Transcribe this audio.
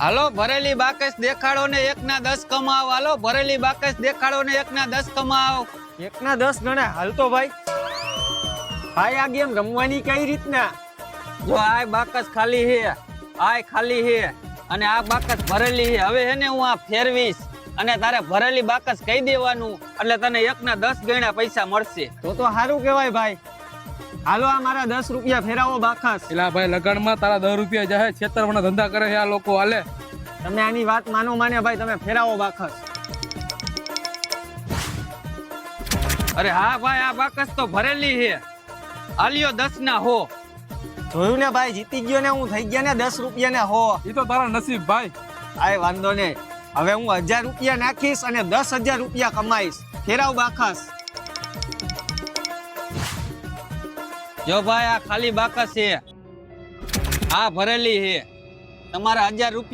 હાલો ભરેલી બાકસ દેખાડો ને 1 ના 10 કમાવ. હાલો ભરેલી બાકસ દેખાડો ને 1 ના 10 કમાવ. 1 ના 10 ગણે હાલતો ભાઈ. ભાઈ આ ગેમ રમવાની કઈ રીતના? જો આ બાકસ ખાલી હે, આ ખાલી હે અને આ બાકસ ભરેલી હે. હવે હે ને હું આ ફેરવીશ અને તારે ભરેલી બાકસ કહી દેવાનું એટલે તને 1 ના 10 ગણા પૈસા મળશે. તો સારું કહેવાય ભાઈ. હાલો આ મારા 10 રૂપિયા ફેરાવો બાકસ. એલા ભાઈ લગનમાં તારા 10 રૂપિયા જાહે, છેતરવાના ધંધા કરે છે આ લોકો. હાલે તમે આની વાત માનો ભાઈ, તમે ફેરાવો બાકસ. અરે હા ભાઈ, આ બાકસ તો ભરેલી હે. આલ્યો 10 ના હો. જોયું ને ભાઈ, જીતી ગયો ને હું. થઈ ગયા ને 10 રૂપિયા ને હો. એ તો તારા નસીબ ભાઈ. આય વાંધો નહીં. હવે હું 1000 રૂપિયા નાખીશ અને 10,000 રૂપિયા કમાઈશ. ફેરાવ બાકસ. જો ભાઈ આ ખાલી બાકસ છે, આ ભરેલી છે. તમારા 1000 રૂપિયા